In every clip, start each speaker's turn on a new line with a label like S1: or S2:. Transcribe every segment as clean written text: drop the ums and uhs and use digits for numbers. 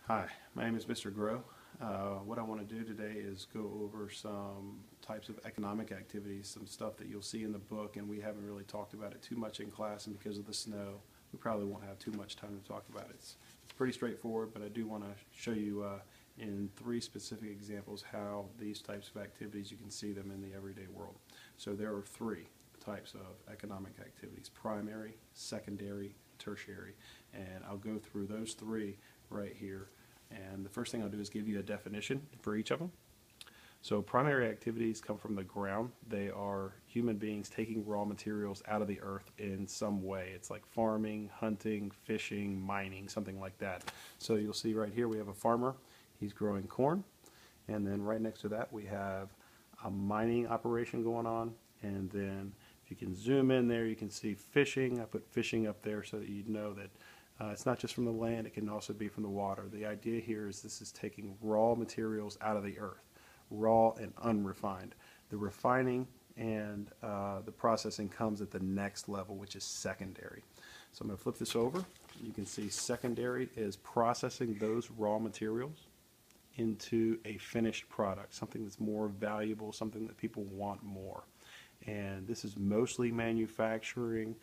S1: Hi, my name is Mr. Grow. What I want to do today is go over some types of economic activities, some stuff that you'll see in the book, and we haven't really talked about it too much in class, and because of the snow, we probably won't have too much time to talk about it. It's pretty straightforward, but I do want to show you in three specific examples how these types of activities, you can see them in the everyday world. So there are three types of economic activities: primary, secondary, tertiary, and I'll go through those three right here. And the first thing I'll do is give you a definition for each of them. So primary activities come from the ground. They are human beings taking raw materials out of the earth in some way. It's like farming, hunting, fishing, mining, something like that. So you'll see right here we have a farmer. He's growing corn. And then right next to that we have a mining operation going on. And then if you can zoom in there, you can see fishing. I put fishing up there so that you know that it's not just from the land, it can also be from the water. The idea here is this is taking raw materials out of the earth, raw and unrefined. The refining and the processing comes at the next level, which is secondary. So I'm going to flip this over. You can see secondary is processing those raw materials into a finished product, something that's more valuable, something that people want more. And this is mostly manufacturing,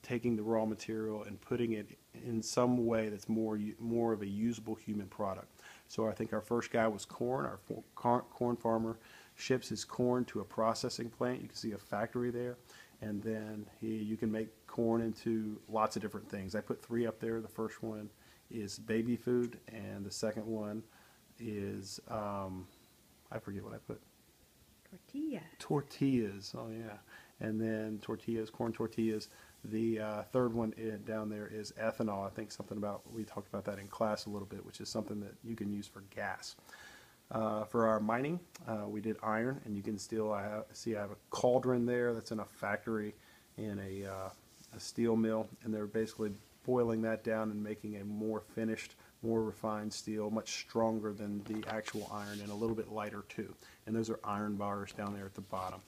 S1: taking the raw material and putting it in some way that's more of a usable human product. So I think our first guy was corn. Our corn farmer ships his corn to a processing plant. You can see a factory there, and then you can make corn into lots of different things. I put three up there. The first one is baby food, and the second one is I forget what I put. Tortillas, oh yeah. And then tortillas, corn tortillas. The third one down there is ethanol. I think something about, we talked about that in class a little bit, which is something that you can use for gas. For our mining, we did iron, and you can still see I have a cauldron there that's in a factory in a steel mill, and they're basically boiling that down and making a more finished, more refined steel, much stronger than the actual iron and a little bit lighter too. And those are iron bars down there at the bottom.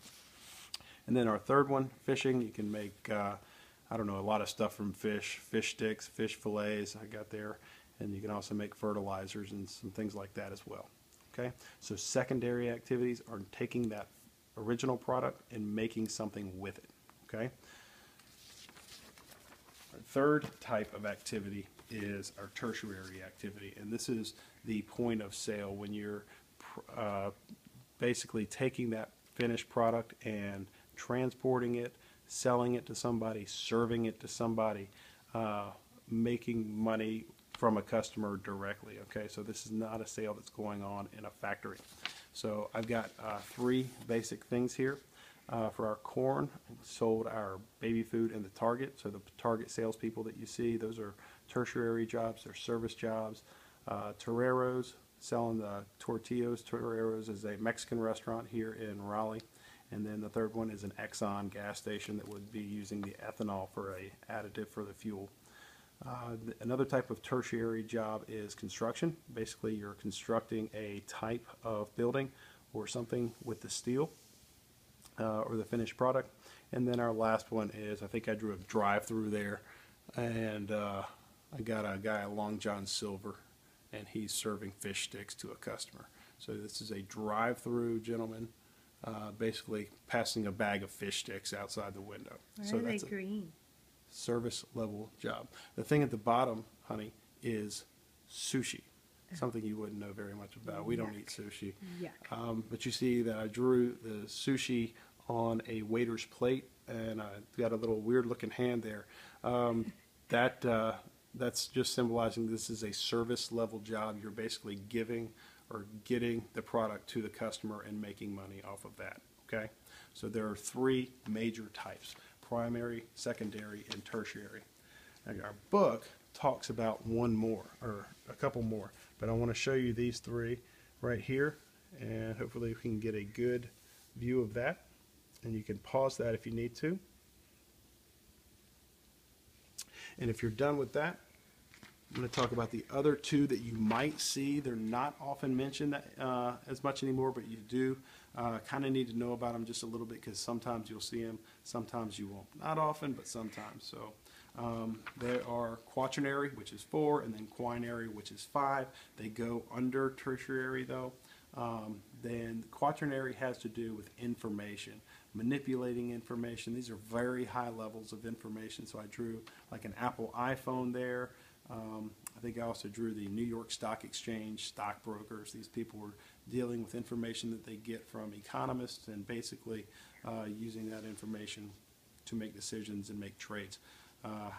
S1: And then our third one, fishing, you can make, I don't know, a lot of stuff from fish sticks, fish fillets I got there, and you can also make fertilizers and some things like that as well. Okay, so secondary activities are taking that original product and making something with it. Okay. Our third type of activity is our tertiary activity, and this is the point of sale, when you're basically taking that finished product and transporting it, selling it to somebody, serving it to somebody, making money from a customer directly. Okay, so this is not a sale that's going on in a factory. So I've got three basic things here. For our corn, sold our baby food in the Target. So the Target salespeople that you see, those are tertiary jobs, they're service jobs. Toreros, selling the tortillas. Toreros is a Mexican restaurant here in Raleigh. And then the third one is an Exxon gas station that would be using the ethanol for a additive for the fuel. Another type of tertiary job is construction. Basically, you're constructing a type of building or something with the steel or the finished product. And then our last one is, I think I drew a drive-through there, and I got a guy, Long John Silver, and he's serving fish sticks to a customer. So this is a drive-through gentleman, basically passing a bag of fish sticks outside the window.
S2: Why
S1: so
S2: are
S1: that's
S2: they green?
S1: Service level job. The thing at the bottom, honey, is sushi. Something you wouldn't know very much about. We don't eat sushi.
S2: Yuck.
S1: But you see that I drew the sushi on a waiter's plate, and I got a little weird looking hand there. That's just symbolizing this is a service level job. You're basically giving or getting the product to the customer and making money off of that. Okay? So there are three major types: primary, secondary, and tertiary. Now, our book talks about one more, or a couple more, but I want to show you these three right here, and hopefully we can get a good view of that. And you can pause that if you need to. And if you're done with that, I'm going to talk about the other two that you might see. They're not often mentioned as much anymore, but you do kind of need to know about them just a little bit, because sometimes you'll see them, sometimes you won't. Not often, but sometimes. So There are quaternary, which is 4, and then quinary, which is 5. They go under tertiary, though. Then quaternary has to do with information, manipulating information. These are very high levels of information. So I drew like an Apple iPhone there. I think I also drew the New York Stock Exchange, stockbrokers. These people were dealing with information that they get from economists and basically using that information to make decisions and make trades.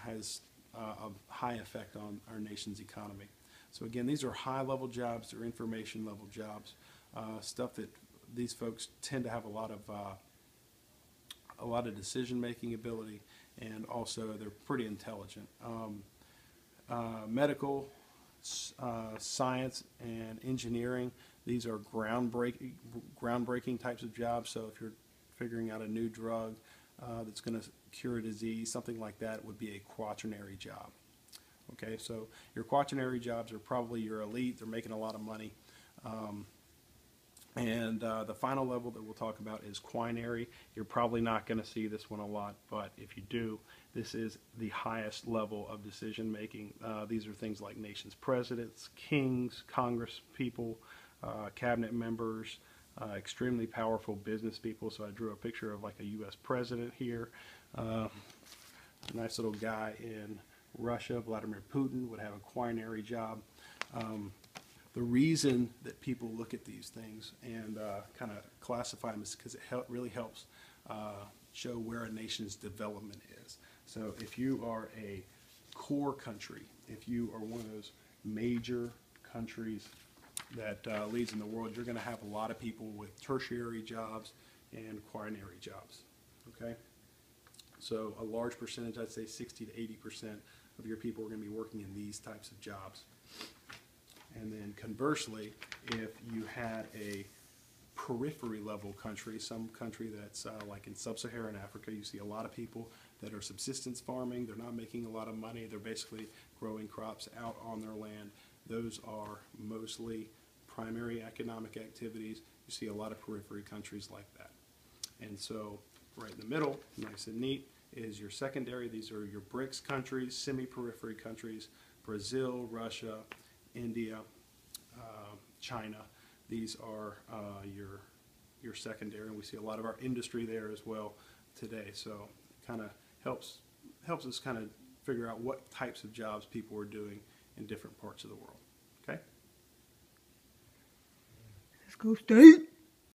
S1: Has a high effect on our nation's economy. So again, these are high-level jobs, they're information-level jobs, stuff that these folks tend to have a lot of decision-making ability, and also they're pretty intelligent. Medical, science, and engineering, these are groundbreaking types of jobs. So if you're figuring out a new drug that's going to cure a disease, something like that would be a quaternary job. Okay, so your quaternary jobs are probably your elite. They're making a lot of money. The final level that we'll talk about is quinary. You're probably not going to see this one a lot, but if you do, this is the highest level of decision making. These are things like nations' presidents, kings, congress people, cabinet members, extremely powerful business people. So I drew a picture of like a U.S. president here. A nice little guy in Russia, Vladimir Putin, would have a quinary job. The reason that people look at these things and kind of classify them is because it really helps show where a nation's development is. So if you are a core country, if you are one of those major countries that leads in the world, you're going to have a lot of people with tertiary jobs and quinary jobs. Okay? So a large percentage, I'd say 60 to 80% of your people are going to be working in these types of jobs. And then conversely, if you had a periphery level country, some country that's like in sub-Saharan Africa, you see a lot of people that are subsistence farming. They're not making a lot of money. They're basically growing crops out on their land. Those are mostly primary economic activities. You see a lot of periphery countries like that. And so right in the middle, nice and neat, is your secondary. These are your BRICS countries, semi-periphery countries, Brazil, Russia, India, China. These are your secondary, and we see a lot of our industry there as well today. So it kind of helps us kind of figure out what types of jobs people are doing in different parts of the world. Okay?
S2: Let's go State!